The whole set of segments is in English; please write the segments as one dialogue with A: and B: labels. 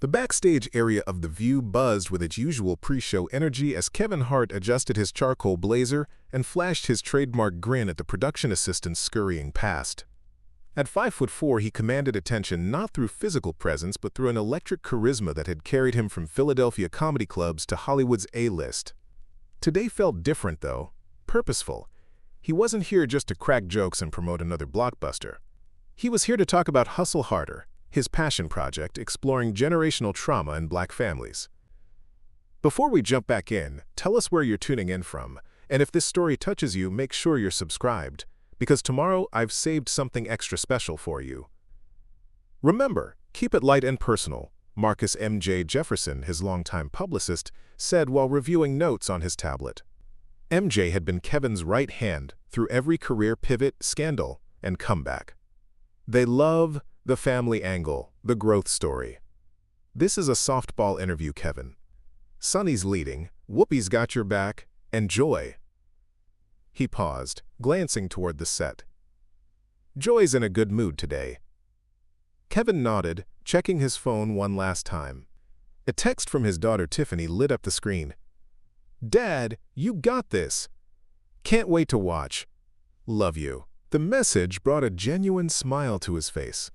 A: The backstage area of The View buzzed with its usual pre-show energy as Kevin Hart adjusted his charcoal blazer and flashed his trademark grin at the production assistants scurrying past. At 5'4", he commanded attention not through physical presence but through an electric charisma that had carried him from Philadelphia comedy clubs to Hollywood's A-list. Today felt different, though, purposeful. He wasn't here just to crack jokes and promote another blockbuster. He was here to talk about Hustle Harder, his passion project exploring generational trauma in Black families. Before we jump back in, tell us where you're tuning in from, and if this story touches you, make sure you're subscribed, because tomorrow I've saved something extra special for you. Remember, keep it light and personal, Marcus M.J. Jefferson, his longtime publicist, said while reviewing notes on his tablet. MJ had been Kevin's right hand through every career pivot, scandal, and comeback. They love the family angle, the growth story. This is a softball interview, Kevin. Sonny's leading, Whoopi's got your back, and Joy. He paused, glancing toward the set. Joy's in a good mood today. Kevin nodded, checking his phone one last time. A text from his daughter Tiffany lit up the screen. Dad, you got this. Can't wait to watch. Love you. The message brought a genuine smile to his face,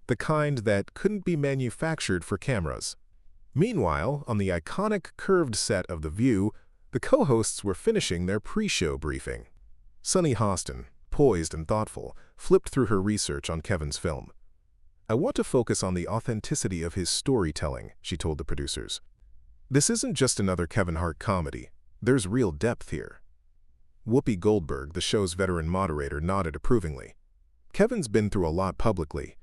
A: the kind that couldn't be manufactured for cameras. Meanwhile, on the iconic curved set of The View, the co-hosts were finishing their pre-show briefing. Sunny Hostin, poised and thoughtful, flipped through her research on Kevin's film. I want to focus on the authenticity of his storytelling, she told the producers. This isn't just another Kevin Hart comedy. There's real depth here. Whoopi Goldberg, the show's veteran moderator, nodded approvingly. Kevin's been through a lot publicly.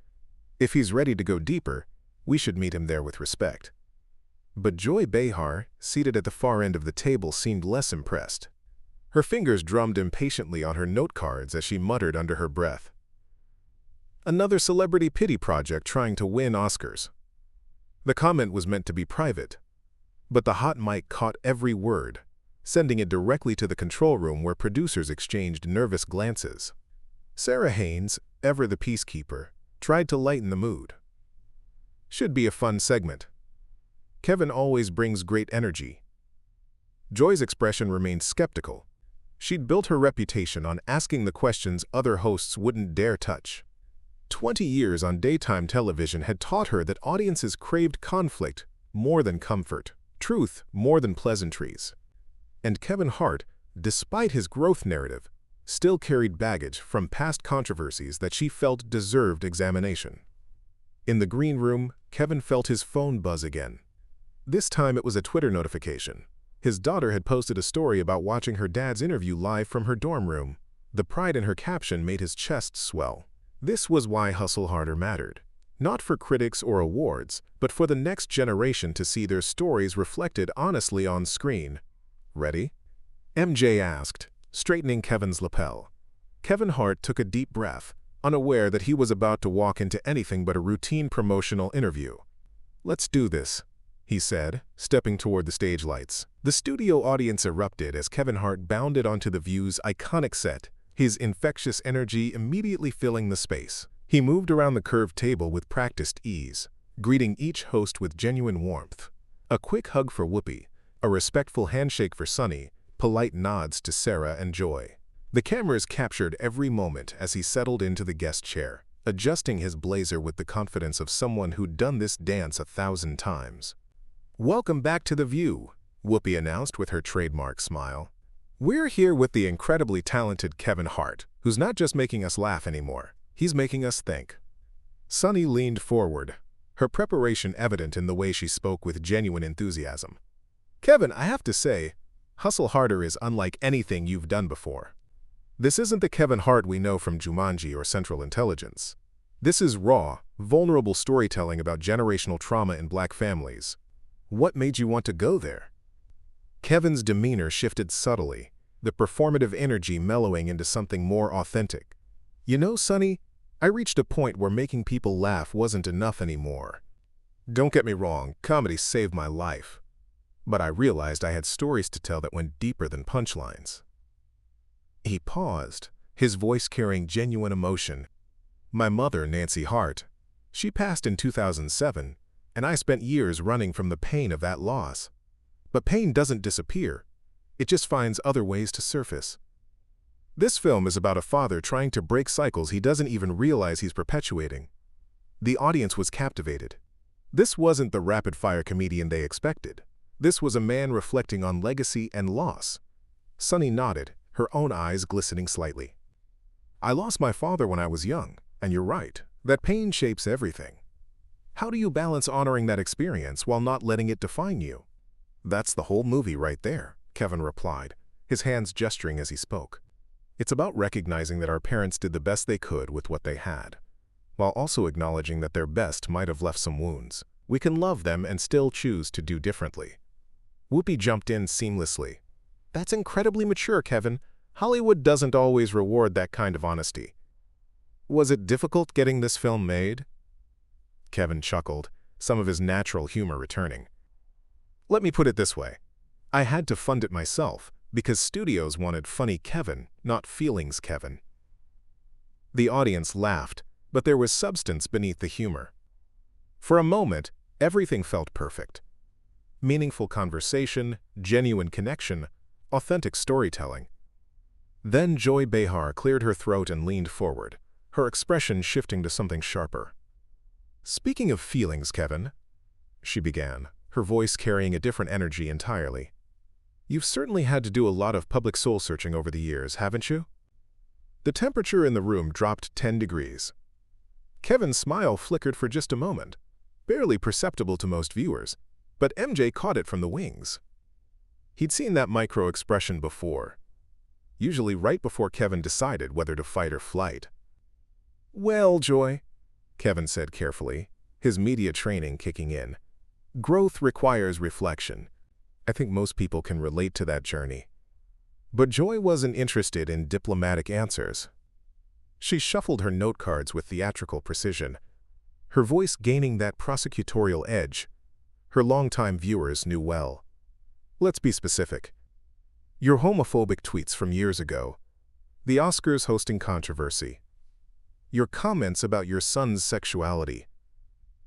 A: If he's ready to go deeper, we should meet him there with respect. But Joy Behar, seated at the far end of the table, seemed less impressed. Her fingers drummed impatiently on her note cards as she muttered under her breath. Another celebrity pity project trying to win Oscars. The comment was meant to be private, but the hot mic caught every word, sending it directly to the control room where producers exchanged nervous glances. Sarah Haynes, ever the peacekeeper, tried to lighten the mood. Should be a fun segment. Kevin always brings great energy. Joy's expression remained skeptical. She'd built her reputation on asking the questions other hosts wouldn't dare touch. 20 years on daytime television had taught her that audiences craved conflict more than comfort, truth more than pleasantries. And Kevin Hart, despite his growth narrative, still carried baggage from past controversies that she felt deserved examination. In the green room, Kevin felt his phone buzz again. This time it was a Twitter notification. His daughter had posted a story about watching her dad's interview live from her dorm room. The pride in her caption made his chest swell. This was why Hustle Harder mattered. Not for critics or awards, but for the next generation to see their stories reflected honestly on screen. Ready? MJ asked, straightening Kevin's lapel. Kevin Hart took a deep breath, unaware that he was about to walk into anything but a routine promotional interview. Let's do this, he said, stepping toward the stage lights. The studio audience erupted as Kevin Hart bounded onto The View's iconic set, his infectious energy immediately filling the space. He moved around the curved table with practiced ease, greeting each host with genuine warmth. A quick hug for Whoopi, a respectful handshake for Sonny, polite nods to Sarah and Joy. The cameras captured every moment as he settled into the guest chair, adjusting his blazer with the confidence of someone who'd done this dance 1,000 times. Welcome back to The View, Whoopi announced with her trademark smile. We're here with the incredibly talented Kevin Hart, who's not just making us laugh anymore, he's making us think. Sonny leaned forward, her preparation evident in the way she spoke with genuine enthusiasm. Kevin, I have to say, Hustle Harder is unlike anything you've done before. This isn't the Kevin Hart we know from Jumanji or Central Intelligence. This is raw, vulnerable storytelling about generational trauma in Black families. What made you want to go there? Kevin's demeanor shifted subtly, the performative energy mellowing into something more authentic. You know, Sonny, I reached a point where making people laugh wasn't enough anymore. Don't get me wrong, comedy saved my life. But I realized I had stories to tell that went deeper than punchlines. He paused, his voice carrying genuine emotion. My mother, Nancy Hart, she passed in 2007, and I spent years running from the pain of that loss. But pain doesn't disappear. It just finds other ways to surface. This film is about a father trying to break cycles he doesn't even realize he's perpetuating. The audience was captivated. This wasn't the rapid-fire comedian they expected. This was a man reflecting on legacy and loss. Sunny nodded, her own eyes glistening slightly. I lost my father when I was young, and you're right, that pain shapes everything. How do you balance honoring that experience while not letting it define you? That's the whole movie right there, Kevin replied, his hands gesturing as he spoke. It's about recognizing that our parents did the best they could with what they had, while also acknowledging that their best might have left some wounds. We can love them and still choose to do differently. Whoopi jumped in seamlessly. That's incredibly mature, Kevin. Hollywood doesn't always reward that kind of honesty. Was it difficult getting this film made? Kevin chuckled, some of his natural humor returning. Let me put it this way. I had to fund it myself, because studios wanted funny Kevin, not feelings Kevin. The audience laughed, but there was substance beneath the humor. For a moment, everything felt perfect. Meaningful conversation, genuine connection, authentic storytelling. Then Joy Behar cleared her throat and leaned forward, her expression shifting to something sharper. Speaking of feelings, Kevin, she began, her voice carrying a different energy entirely. You've certainly had to do a lot of public soul searching over the years, haven't you? The temperature in the room dropped 10 degrees. Kevin's smile flickered for just a moment, barely perceptible to most viewers, but MJ caught it from the wings. He'd seen that micro-expression before, usually right before Kevin decided whether to fight or flight. Well, Joy, Kevin said carefully, his media training kicking in. Growth requires reflection. I think most people can relate to that journey. But Joy wasn't interested in diplomatic answers. She shuffled her note cards with theatrical precision, her voice gaining that prosecutorial edge her longtime viewers knew well. Let's be specific. Your homophobic tweets from years ago, the Oscars hosting controversy, your comments about your son's sexuality.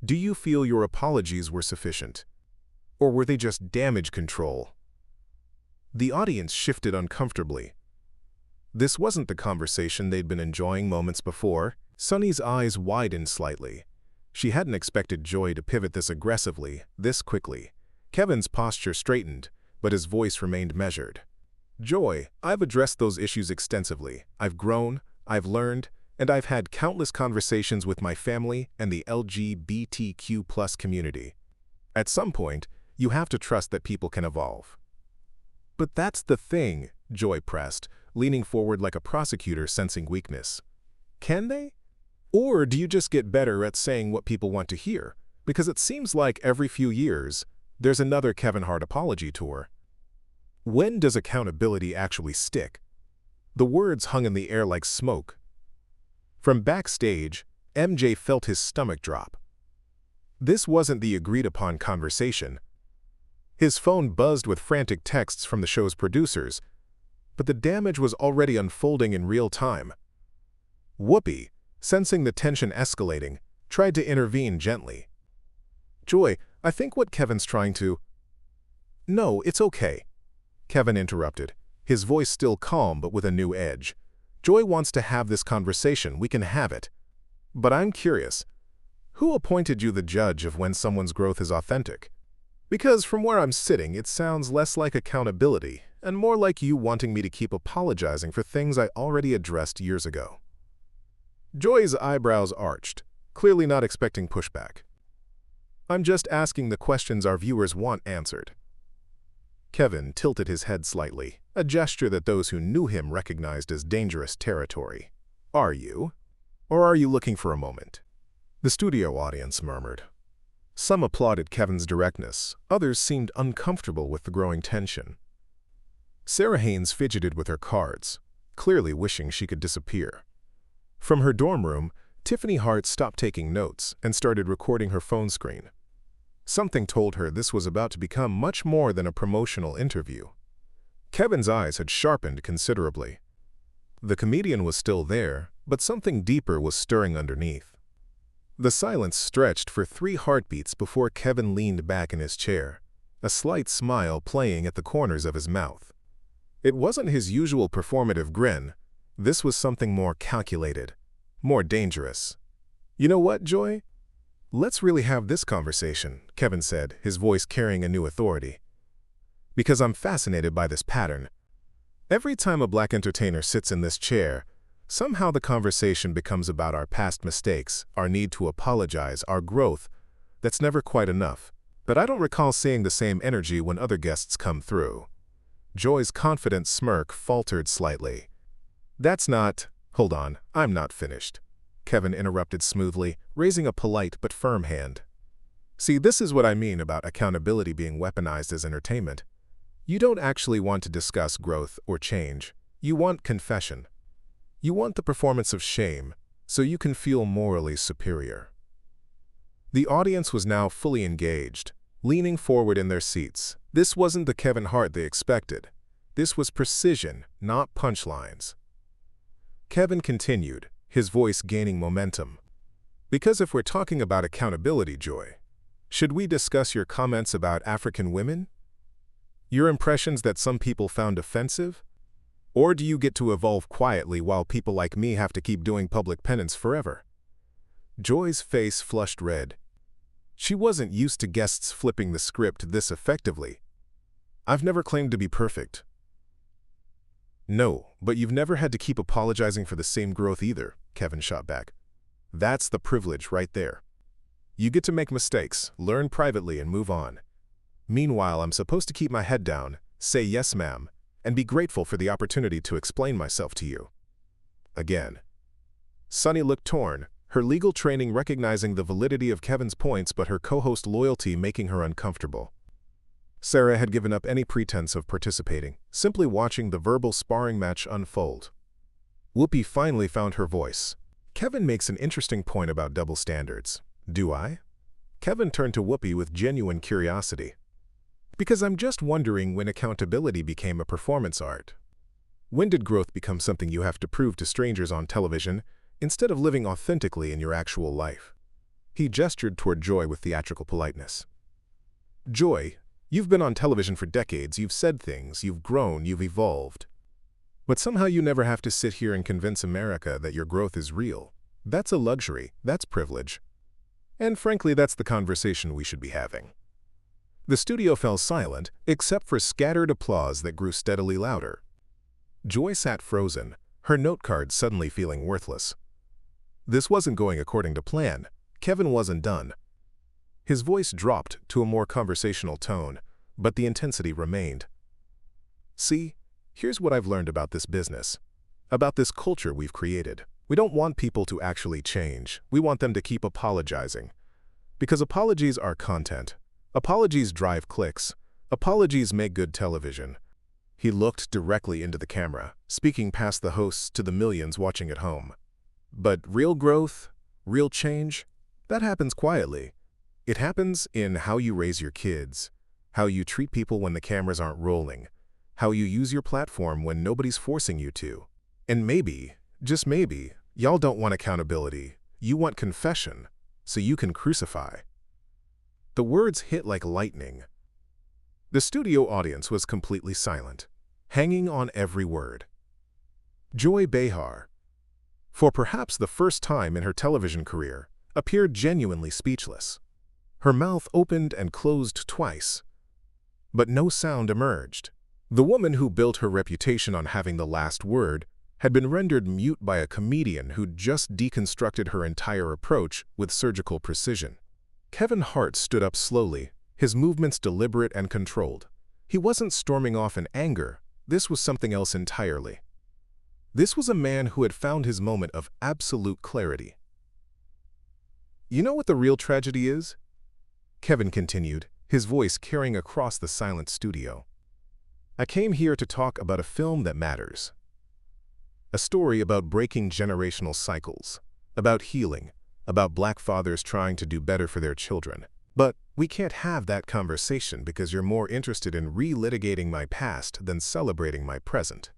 A: Do you feel your apologies were sufficient? Or were they just damage control? The audience shifted uncomfortably. This wasn't the conversation they'd been enjoying moments before. Sunny's eyes widened slightly. She hadn't expected Joy to pivot this aggressively, this quickly. Kevin's posture straightened, but his voice remained measured. Joy, I've addressed those issues extensively. I've grown, I've learned, and I've had countless conversations with my family and the LGBTQ+ community. At some point, you have to trust that people can evolve. But that's the thing, Joy pressed, leaning forward like a prosecutor sensing weakness. Can they? Or do you just get better at saying what people want to hear? Because it seems like every few years, there's another Kevin Hart apology tour. When does accountability actually stick? The words hung in the air like smoke. From backstage, MJ felt his stomach drop. This wasn't the agreed-upon conversation. His phone buzzed with frantic texts from the show's producers, but the damage was already unfolding in real time. Whoopi, sensing the tension escalating, tried to intervene gently. Joy, I think what Kevin's trying to— No, it's okay, Kevin interrupted, his voice still calm but with a new edge. Joy wants to have this conversation, we can have it. But I'm curious, who appointed you the judge of when someone's growth is authentic? Because from where I'm sitting, it sounds less like accountability and more like you wanting me to keep apologizing for things I already addressed years ago. Joy's eyebrows arched, clearly not expecting pushback. I'm just asking the questions our viewers want answered. Kevin tilted his head slightly, a gesture that those who knew him recognized as dangerous territory. Are you? Or are you looking for a moment? The studio audience murmured. Some applauded Kevin's directness, others seemed uncomfortable with the growing tension. Sarah Haynes fidgeted with her cards, clearly wishing she could disappear. From her dorm room, Tiffany Hart stopped taking notes and started recording her phone screen. Something told her this was about to become much more than a promotional interview. Kevin's eyes had sharpened considerably. The comedian was still there, but something deeper was stirring underneath. The silence stretched for 3 heartbeats before Kevin leaned back in his chair, a slight smile playing at the corners of his mouth. It wasn't his usual performative grin. This was something more calculated, more dangerous. "You know what, Joy? Let's really have this conversation," Kevin said, his voice carrying a new authority. "Because I'm fascinated by this pattern. Every time a black entertainer sits in this chair, somehow the conversation becomes about our past mistakes, our need to apologize, our growth. That's never quite enough. But I don't recall seeing the same energy when other guests come through." Joy's confident smirk faltered slightly. "That's not—" "Hold on, I'm not finished," Kevin interrupted smoothly, raising a polite but firm hand. "See, this is what I mean about accountability being weaponized as entertainment. You don't actually want to discuss growth or change. You want confession. You want the performance of shame, so you can feel morally superior." The audience was now fully engaged, leaning forward in their seats. This wasn't the Kevin Hart they expected. This was precision, not punchlines. Kevin continued, his voice gaining momentum. "Because if we're talking about accountability, Joy, should we discuss your comments about African women? Your impressions that some people found offensive? Or do you get to evolve quietly while people like me have to keep doing public penance forever?" Joy's face flushed red. She wasn't used to guests flipping the script this effectively. "I've never claimed to be perfect." "No, but you've never had to keep apologizing for the same growth either," Kevin shot back. "That's the privilege right there. You get to make mistakes, learn privately, and move on. Meanwhile, I'm supposed to keep my head down, say yes ma'am, and be grateful for the opportunity to explain myself to you." Again. Sunny looked torn, her legal training recognizing the validity of Kevin's points but her co-host loyalty making her uncomfortable. Sarah had given up any pretense of participating, simply watching the verbal sparring match unfold. Whoopi finally found her voice. "Kevin makes an interesting point about double standards." "Do I?" Kevin turned to Whoopi with genuine curiosity. "Because I'm just wondering when accountability became a performance art. When did growth become something you have to prove to strangers on television instead of living authentically in your actual life?" He gestured toward Joy with theatrical politeness. "Joy, you've been on television for decades, you've said things, you've grown, you've evolved. But somehow you never have to sit here and convince America that your growth is real. That's a luxury, that's privilege. And frankly, that's the conversation we should be having." The studio fell silent, except for scattered applause that grew steadily louder. Joy sat frozen, her note card suddenly feeling worthless. This wasn't going according to plan. Kevin wasn't done. His voice dropped to a more conversational tone, but the intensity remained. "See, here's what I've learned about this business, about this culture we've created. We don't want people to actually change. We want them to keep apologizing. Because apologies are content. Apologies drive clicks. Apologies make good television." He looked directly into the camera, speaking past the hosts to the millions watching at home. "But real growth, real change, that happens quietly. It happens in how you raise your kids, how you treat people when the cameras aren't rolling, how you use your platform when nobody's forcing you to. And maybe, just maybe, y'all don't want accountability. You want confession, so you can crucify." The words hit like lightning. The studio audience was completely silent, hanging on every word. Joy Behar, for perhaps the first time in her television career, appeared genuinely speechless. Her mouth opened and closed twice, but no sound emerged. The woman who built her reputation on having the last word had been rendered mute by a comedian who'd just deconstructed her entire approach with surgical precision. Kevin Hart stood up slowly, his movements deliberate and controlled. He wasn't storming off in anger. This was something else entirely. This was a man who had found his moment of absolute clarity. "You know what the real tragedy is?" Kevin continued, his voice carrying across the silent studio. "I came here to talk about a film that matters. A story about breaking generational cycles, about healing, about black fathers trying to do better for their children. But we can't have that conversation because you're more interested in relitigating my past than celebrating my present."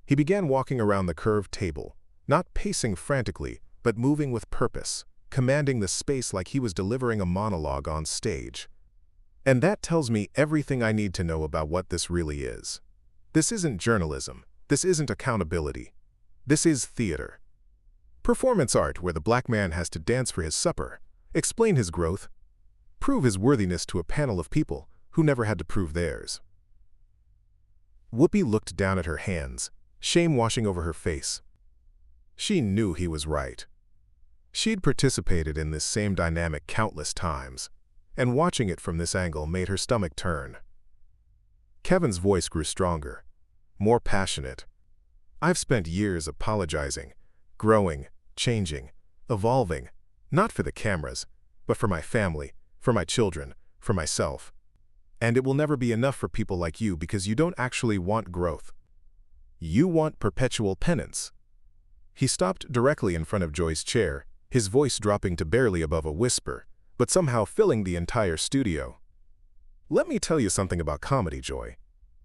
A: He began walking around the curved table, not pacing frantically, but moving with purpose, commanding the space like he was delivering a monologue on stage. And that tells me everything I need to know about what this really is. This isn't journalism. This isn't accountability. This is theater. Performance art where the black man has to dance for his supper, explain his growth, prove his worthiness to a panel of people who never had to prove theirs. Whoopi looked down at her hands, shame washing over her face. She knew he was right. She'd participated in this same dynamic countless times, and watching it from this angle made her stomach turn. Kevin's voice grew stronger, more passionate. I've spent years apologizing, growing, changing, evolving, not for the cameras, but for my family, for my children, for myself. And it will never be enough for people like you because you don't actually want growth. You want perpetual penance. He stopped directly in front of Joy's chair, his voice dropping to barely above a whisper, but somehow filling the entire studio. Let me tell you something about comedy, Joy.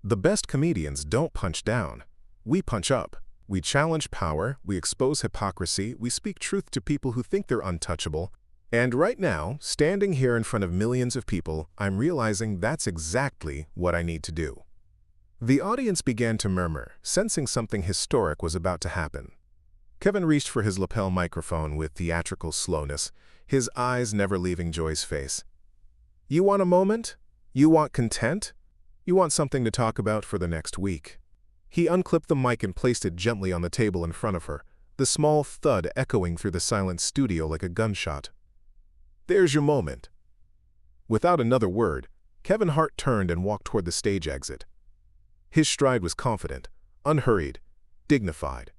A: The best comedians don't punch down. We punch up. We challenge power, we expose hypocrisy, we speak truth to people who think they're untouchable. And right now, standing here in front of millions of people, I'm realizing that's exactly what I need to do. The audience began to murmur, sensing something historic was about to happen. Kevin reached for his lapel microphone with theatrical slowness, his eyes never leaving Joy's face. You want a moment? You want content? You want something to talk about for the next week? He unclipped the mic and placed it gently on the table in front of her, the small thud echoing through the silent studio like a gunshot. There's your moment. Without another word, Kevin Hart turned and walked toward the stage exit. His stride was confident, unhurried, dignified.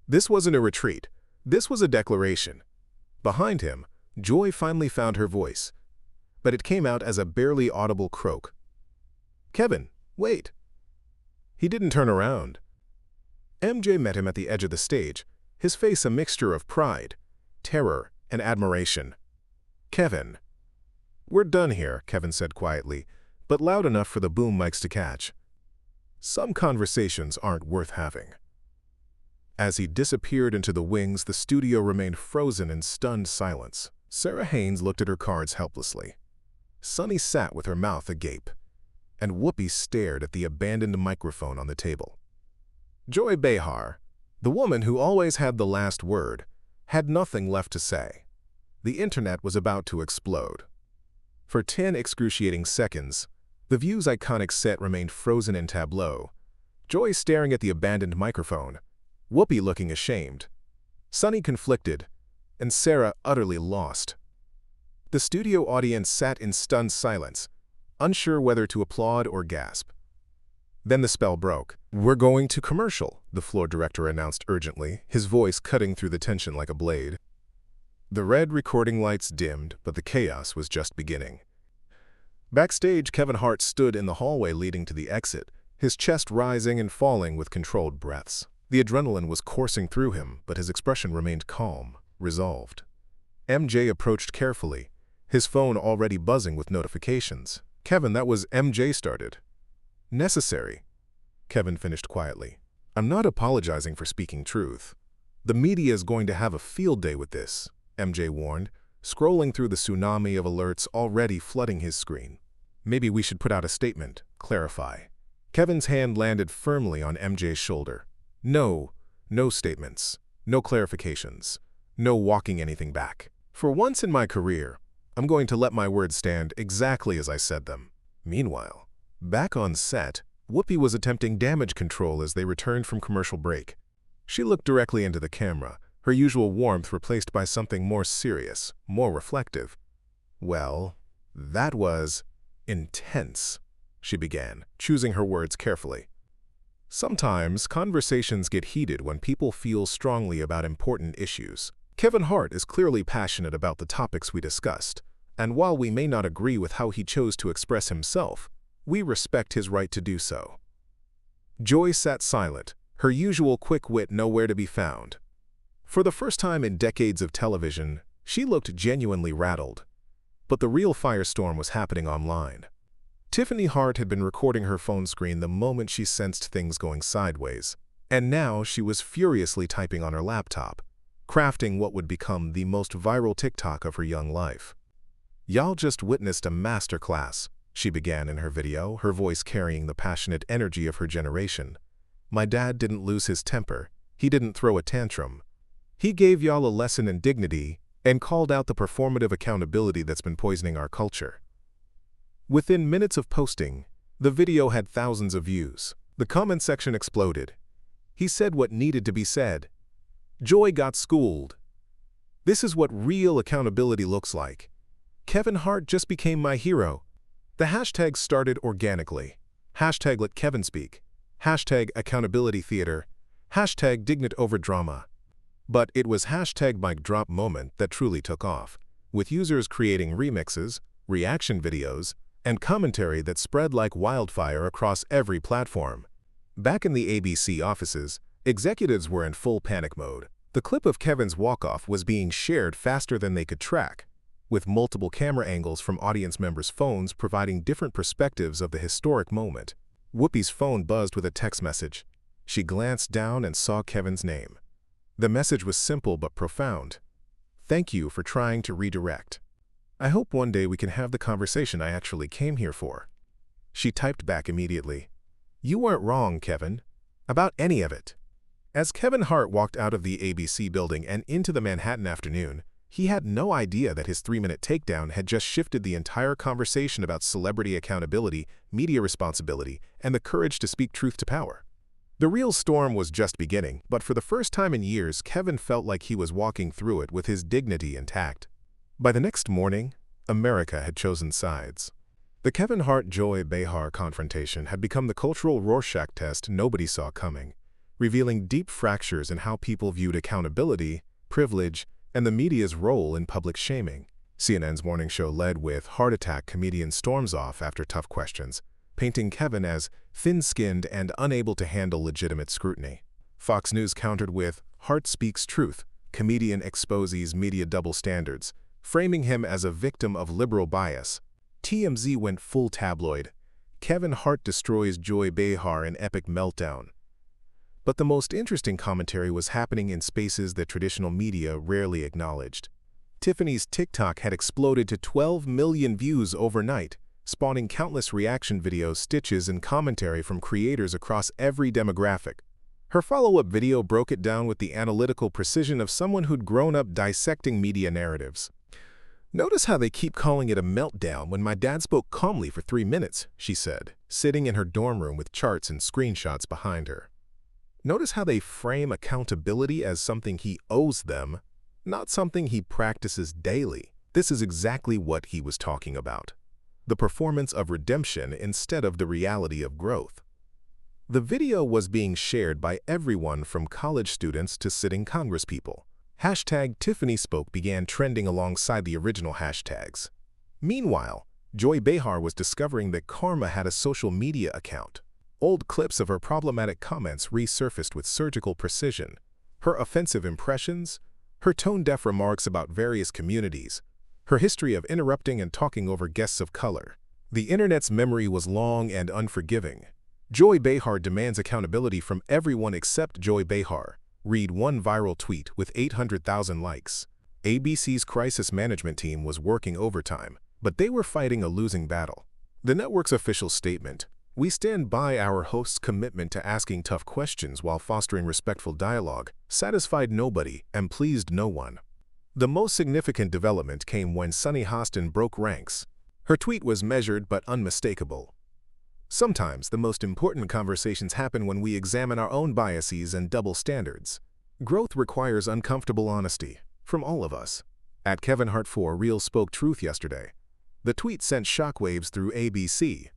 A: This wasn't a retreat. This was a declaration. Behind him, Joy finally found her voice, but it came out as a barely audible croak. Kevin, wait. He didn't turn around. MJ met him at the edge of the stage, his face a mixture of pride, terror, and admiration. Kevin. We're done here, Kevin said quietly, but loud enough for the boom mics to catch. Some conversations aren't worth having. As he disappeared into the wings, the studio remained frozen in stunned silence. Sarah Haynes looked at her cards helplessly. Sunny sat with her mouth agape, and Whoopi stared at the abandoned microphone on the table. Joy Behar, the woman who always had the last word, had nothing left to say. The internet was about to explode. For 10 excruciating seconds, the View's iconic set remained frozen in tableau, Joy staring at the abandoned microphone, Whoopi looking ashamed, Sunny conflicted, and Sarah utterly lost. The studio audience sat in stunned silence, unsure whether to applaud or gasp. Then the spell broke. We're going to commercial, the floor director announced urgently, his voice cutting through the tension like a blade. The red recording lights dimmed, but the chaos was just beginning. Backstage, Kevin Hart stood in the hallway leading to the exit, his chest rising and falling with controlled breaths. The adrenaline was coursing through him, but his expression remained calm, resolved. MJ approached carefully, his phone already buzzing with notifications. Kevin, that was MJ started. Necessary, Kevin finished quietly. I'm not apologizing for speaking truth. The media is going to have a field day with this, MJ warned, scrolling through the tsunami of alerts already flooding his screen. Maybe we should put out a statement, clarify. Kevin's hand landed firmly on MJ's shoulder. No statements, no clarifications, no walking anything back. For once in my career, I'm going to let my words stand exactly as I said them. Meanwhile, back on set, Whoopi was attempting damage control as they returned from commercial break. She looked directly into the camera, her usual warmth replaced by something more serious, more reflective. Well, that was intense, she began, choosing her words carefully. Sometimes conversations get heated when people feel strongly about important issues. Kevin Hart is clearly passionate about the topics we discussed, and while we may not agree with how he chose to express himself, we respect his right to do so. Joy sat silent, her usual quick wit nowhere to be found. For the first time in decades of television, she looked genuinely rattled. But the real firestorm was happening online. Tiffany Hart had been recording her phone screen the moment she sensed things going sideways, and now she was furiously typing on her laptop, crafting what would become the most viral TikTok of her young life. "Y'all just witnessed a masterclass," she began in her video, her voice carrying the passionate energy of her generation. "My dad didn't lose his temper. He didn't throw a tantrum. He gave y'all a lesson in dignity and called out the performative accountability that's been poisoning our culture." Within minutes of posting, the video had thousands of views. The comment section exploded. "He said what needed to be said. Joy got schooled. This is what real accountability looks like. Kevin Hart just became my hero." The hashtags started organically. Hashtag let Kevin speak. Hashtag accountability theater. Hashtag dignity over drama. But it was hashtag mic drop moment that truly took off, with users creating remixes, reaction videos, and commentary that spread like wildfire across every platform. Back in the ABC offices, executives were in full panic mode. The clip of Kevin's walk-off was being shared faster than they could track, with multiple camera angles from audience members' phones providing different perspectives of the historic moment. Whoopi's phone buzzed with a text message. She glanced down and saw Kevin's name. The message was simple but profound. "Thank you for trying to redirect. I hope one day we can have the conversation I actually came here for." She typed back immediately. "You weren't wrong, Kevin, about any of it." As Kevin Hart walked out of the ABC building and into the Manhattan afternoon, he had no idea that his 3-minute takedown had just shifted the entire conversation about celebrity accountability, media responsibility, and the courage to speak truth to power. The real storm was just beginning, but for the first time in years, Kevin felt like he was walking through it with his dignity intact. By the next morning, America had chosen sides. The Kevin Hart-Joy Behar confrontation had become the cultural Rorschach test nobody saw coming, revealing deep fractures in how people viewed accountability, privilege, and the media's role in public shaming. CNN's morning show led with "Heart Attack" comedian storms off after tough questions, painting Kevin as thin-skinned and unable to handle legitimate scrutiny. Fox News countered with "Hart speaks truth, comedian exposes media double standards," framing him as a victim of liberal bias. TMZ went full tabloid. Kevin Hart destroys Joy Behar in epic meltdown. But the most interesting commentary was happening in spaces that traditional media rarely acknowledged. Tiffany's TikTok had exploded to 12 million views overnight, spawning countless reaction videos, stitches, and commentary from creators across every demographic. Her follow-up video broke it down with the analytical precision of someone who'd grown up dissecting media narratives. "Notice how they keep calling it a meltdown when my dad spoke calmly for 3 minutes," she said, sitting in her dorm room with charts and screenshots behind her. "Notice how they frame accountability as something he owes them, not something he practices daily." This is exactly what he was talking about. The performance of redemption instead of the reality of growth. The video was being shared by everyone from college students to sitting congresspeople. Hashtag Tiffany Spoke began trending alongside the original hashtags. Meanwhile, Joy Behar was discovering that Karma had a social media account. Old clips of her problematic comments resurfaced with surgical precision. Her offensive impressions, her tone-deaf remarks about various communities, her history of interrupting and talking over guests of color. The internet's memory was long and unforgiving. Joy Behar demands accountability from everyone except Joy Behar. Read one viral tweet with 800,000 likes. ABC's crisis management team was working overtime, but they were fighting a losing battle. The network's official statement, "We stand by our host's commitment to asking tough questions while fostering respectful dialogue," satisfied nobody and pleased no one. The most significant development came when Sunny Hostin broke ranks. Her tweet was measured but unmistakable. "Sometimes the most important conversations happen when we examine our own biases and double standards. Growth requires uncomfortable honesty, from all of us." At Kevin Hart 4 Real spoke truth yesterday. The tweet sent shockwaves through ABC.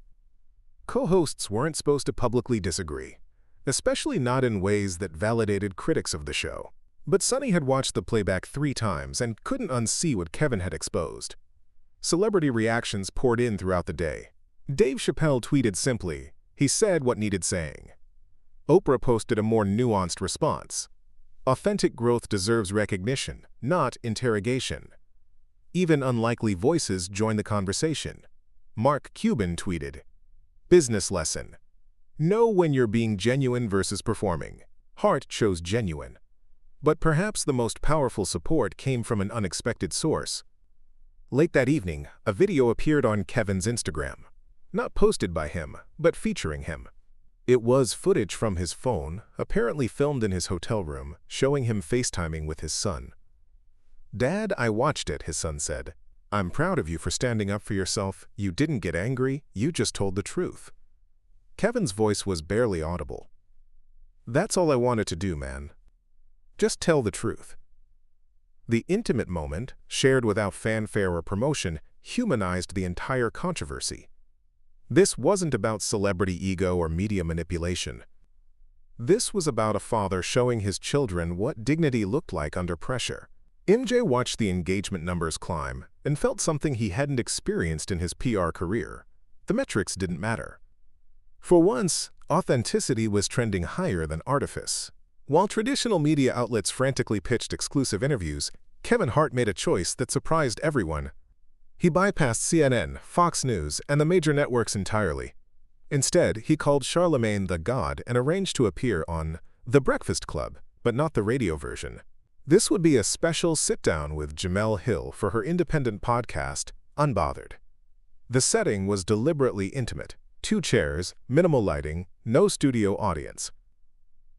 A: Co-hosts weren't supposed to publicly disagree, especially not in ways that validated critics of the show. But Sunny had watched the playback 3 times and couldn't unsee what Kevin had exposed. Celebrity reactions poured in throughout the day. Dave Chappelle tweeted simply, "He said what needed saying." Oprah posted a more nuanced response. "Authentic growth deserves recognition, not interrogation." Even unlikely voices joined the conversation. Mark Cuban tweeted, "Business lesson. Know when you're being genuine versus performing." Hart chose genuine. But perhaps the most powerful support came from an unexpected source. Late that evening, a video appeared on Kevin's Instagram. Not posted by him, but featuring him. It was footage from his phone, apparently filmed in his hotel room, showing him FaceTiming with his son. "Dad, I watched it," his son said. "I'm proud of you for standing up for yourself. You didn't get angry, you just told the truth." Kevin's voice was barely audible. "That's all I wanted to do, man. Just tell the truth." The intimate moment, shared without fanfare or promotion, humanized the entire controversy. This wasn't about celebrity ego or media manipulation. This was about a father showing his children what dignity looked like under pressure. MJ watched the engagement numbers climb and felt something he hadn't experienced in his PR career. The metrics didn't matter. For once, authenticity was trending higher than artifice. While traditional media outlets frantically pitched exclusive interviews, Kevin Hart made a choice that surprised everyone. He bypassed CNN, Fox News, and the major networks entirely. Instead, he called Charlemagne the God and arranged to appear on The Breakfast Club, but not the radio version. This would be a special sit-down with Jemele Hill for her independent podcast, Unbothered. The setting was deliberately intimate. 2 chairs, minimal lighting, no studio audience.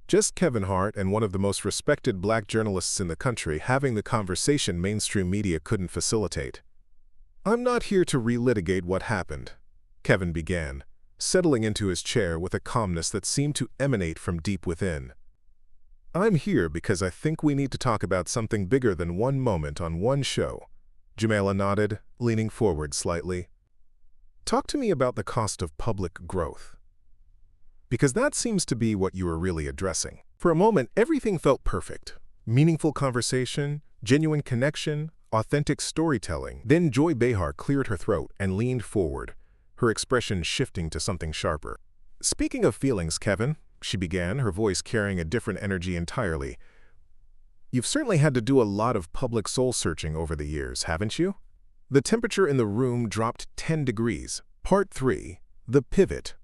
A: Just Kevin Hart and one of the most respected black journalists in the country having the conversation mainstream media couldn't facilitate. "I'm not here to relitigate what happened," Kevin began, settling into his chair with a calmness that seemed to emanate from deep within. "I'm here because I think we need to talk about something bigger than one moment on one show." Jemele nodded, leaning forward slightly. "Talk to me about the cost of public growth. Because that seems to be what you were really addressing." For a moment, everything felt perfect. Meaningful conversation, genuine connection, authentic storytelling. Then Joy Behar cleared her throat and leaned forward, her expression shifting to something sharper. "Speaking of feelings, Kevin," she began, her voice carrying a different energy entirely, "you've certainly had to do a lot of public soul-searching over the years, haven't you?" The temperature in the room dropped 10 degrees. Part 3. The Pivot.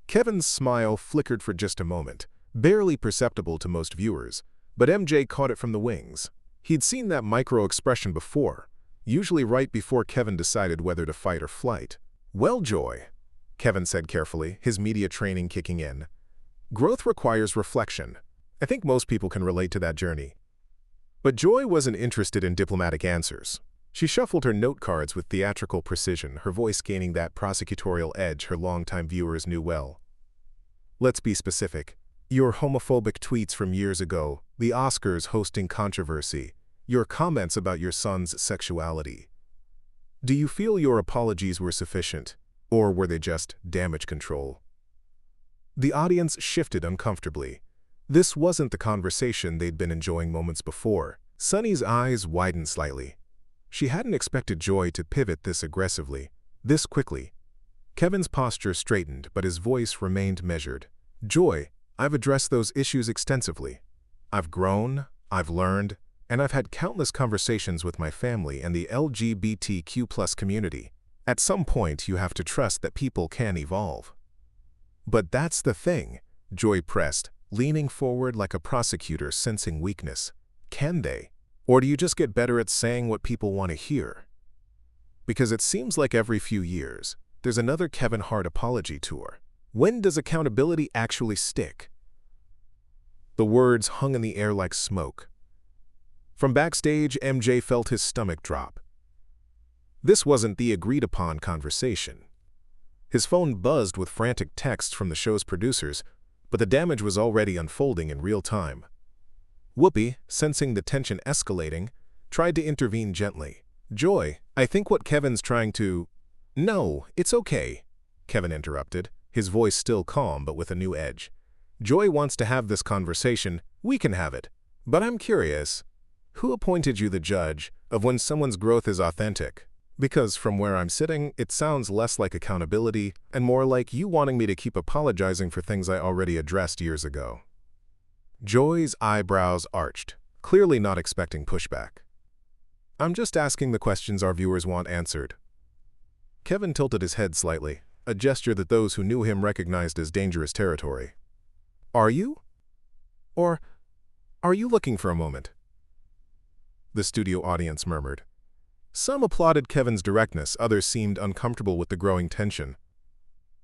A: Kevin's smile flickered for just a moment, barely perceptible to most viewers, but MJ caught it from the wings. He'd seen that micro-expression before, usually right before Kevin decided whether to fight or flight. "Well, Joy," Kevin said carefully, his media training kicking in, "growth requires reflection. I think most people can relate to that journey." But Joy wasn't interested in diplomatic answers. She shuffled her note cards with theatrical precision, her voice gaining that prosecutorial edge her longtime viewers knew well. "Let's be specific. Your homophobic tweets from years ago, the Oscars hosting controversy, your comments about your son's sexuality. Do you feel your apologies were sufficient, or were they just damage control?" The audience shifted uncomfortably. This wasn't the conversation they'd been enjoying moments before. Sunny's eyes widened slightly. She hadn't expected Joy to pivot this aggressively, this quickly. Kevin's posture straightened, but his voice remained measured. "Joy, I've addressed those issues extensively. I've grown, I've learned, and I've had countless conversations with my family and the LGBTQ+ community. At some point, you have to trust that people can evolve." "But that's the thing," Joy pressed, leaning forward like a prosecutor sensing weakness. "Can they? Or do you just get better at saying what people want to hear? Because it seems like every few years, there's another Kevin Hart apology tour. When does accountability actually stick?" The words hung in the air like smoke. From backstage, MJ felt his stomach drop. This wasn't the agreed-upon conversation. His phone buzzed with frantic texts from the show's producers, but the damage was already unfolding in real time. Whoopi, sensing the tension escalating, tried to intervene gently. "Joy, I think what Kevin's trying to—" "No, it's okay," Kevin interrupted, his voice still calm but with a new edge. "Joy wants to have this conversation, we can have it. But I'm curious, who appointed you the judge of when someone's growth is authentic? Because from where I'm sitting, it sounds less like accountability and more like you wanting me to keep apologizing for things I already addressed years ago." Joy's eyebrows arched, clearly not expecting pushback. "I'm just asking the questions our viewers want answered." Kevin tilted his head slightly, a gesture that those who knew him recognized as dangerous territory. "Are you? Or "Are you looking for a moment?" The studio audience murmured. Some applauded Kevin's directness, others seemed uncomfortable with the growing tension.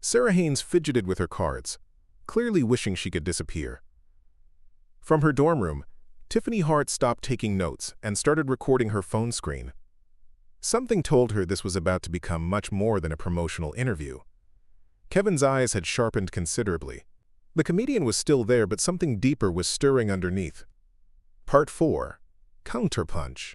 A: Sarah Haynes fidgeted with her cards, clearly wishing she could disappear. From her dorm room, Tiffany Hart stopped taking notes and started recording her phone screen. Something told her this was about to become much more than a promotional interview. Kevin's eyes had sharpened considerably. The comedian was still there, but something deeper was stirring underneath. Part 4. Counterpunch.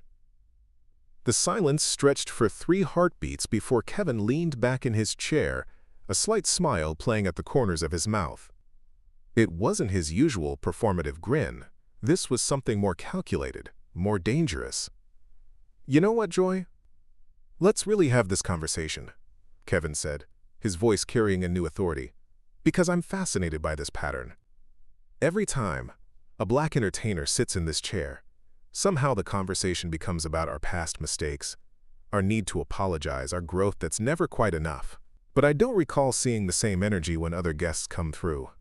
A: The silence stretched for 3 heartbeats before Kevin leaned back in his chair, a slight smile playing at the corners of his mouth. It wasn't his usual performative grin. This was something more calculated, more dangerous. "You know what, Joy? Let's really have this conversation," Kevin said, his voice carrying a new authority, "because I'm fascinated by this pattern. Every time a black entertainer sits in this chair, somehow the conversation becomes about our past mistakes, our need to apologize, our growth that's never quite enough. But I don't recall seeing the same energy when other guests come through."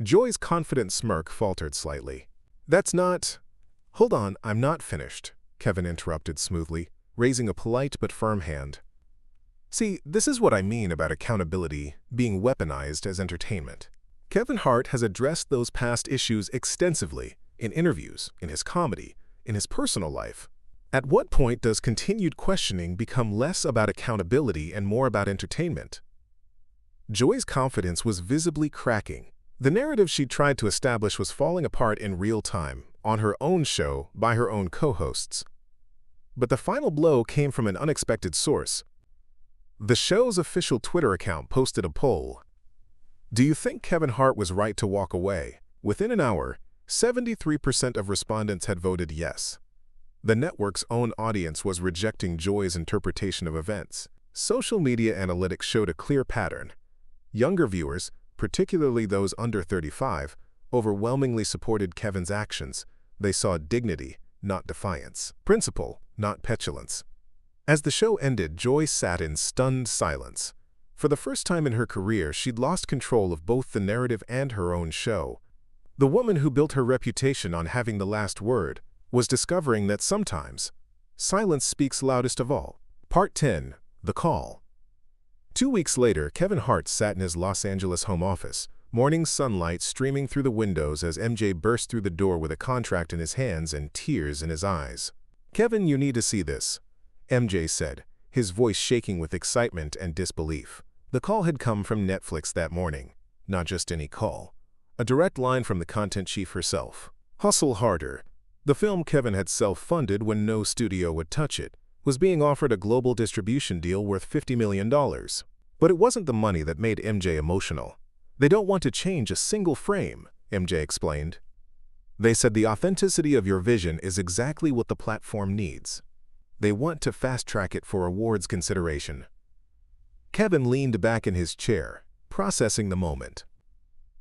A: Joy's confident smirk faltered slightly. "That's not—" "Hold on, I'm not finished," Kevin interrupted smoothly, raising a polite but firm hand. "See, this is what I mean about accountability being weaponized as entertainment. Kevin Hart has addressed those past issues extensively, in interviews, in his comedy, in his personal life. At what point does continued questioning become less about accountability and more about entertainment?" Joy's confidence was visibly cracking. The narrative she tried to establish was falling apart in real time, on her own show, by her own co-hosts. But the final blow came from an unexpected source. The show's official Twitter account posted a poll. "Do you think Kevin Hart was right to walk away?" Within an hour, 73% of respondents had voted yes. The network's own audience was rejecting Joy's interpretation of events. Social media analytics showed a clear pattern. Younger viewers, particularly those under 35, overwhelmingly supported Kevin's actions. They saw dignity, not defiance. Principle, not petulance. As the show ended, Joy sat in stunned silence. For the first time in her career, she'd lost control of both the narrative and her own show. The woman who built her reputation on having the last word was discovering that sometimes silence speaks loudest of all. Part 10. The Call. 2 weeks later, Kevin Hart sat in his Los Angeles home office, morning sunlight streaming through the windows as MJ burst through the door with a contract in his hands and tears in his eyes. "Kevin, you need to see this," MJ said, his voice shaking with excitement and disbelief. The call had come from Netflix that morning. Not just any call. A direct line from the content chief herself. Hustle Harder. The film Kevin had self-funded when no studio would touch it, was being offered a global distribution deal worth $50 million. But it wasn't the money that made MJ emotional. "They don't want to change a single frame," MJ explained. "They said the authenticity of your vision is exactly what the platform needs. They want to fast-track it for awards consideration." Kevin leaned back in his chair, processing the moment.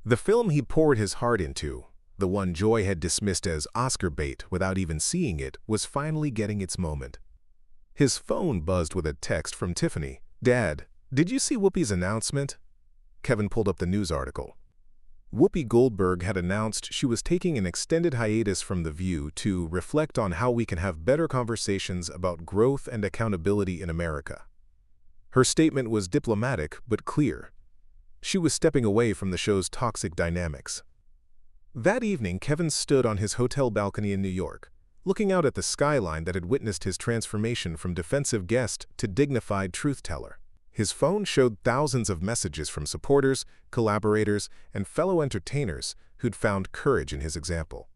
A: The film he poured his heart into, the one Joy had dismissed as Oscar bait without even seeing it, was finally getting its moment. His phone buzzed with a text from Tiffany. "Dad, did you see Whoopi's announcement?" Kevin pulled up the news article. Whoopi Goldberg had announced she was taking an extended hiatus from The View to reflect on how we can have better conversations about growth and accountability in America. Her statement was diplomatic but clear. She was stepping away from the show's toxic dynamics. That evening, Kevin stood on his hotel balcony in New York, looking out at the skyline that had witnessed his transformation from defensive guest to dignified truth-teller. His phone showed thousands of messages from supporters, collaborators, and fellow entertainers who'd found courage in his example.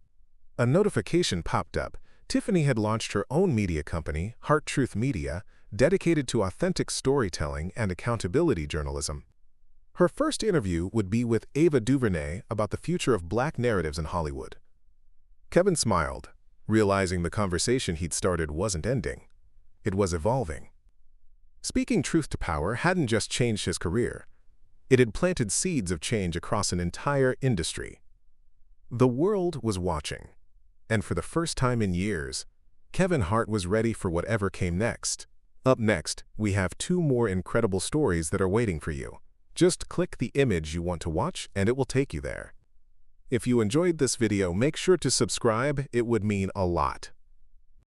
A: A notification popped up. Tiffany had launched her own media company, Heart Truth Media, dedicated to authentic storytelling and accountability journalism. Her first interview would be with Ava DuVernay about the future of black narratives in Hollywood. Kevin smiled, realizing the conversation he'd started wasn't ending. It was evolving. Speaking truth to power hadn't just changed his career. It had planted seeds of change across an entire industry. The world was watching. And for the first time in years, Kevin Hart was ready for whatever came next. Up next, we have 2 more incredible stories that are waiting for you. Just click the image you want to watch and it will take you there. If you enjoyed this video, make sure to subscribe. It would mean a lot.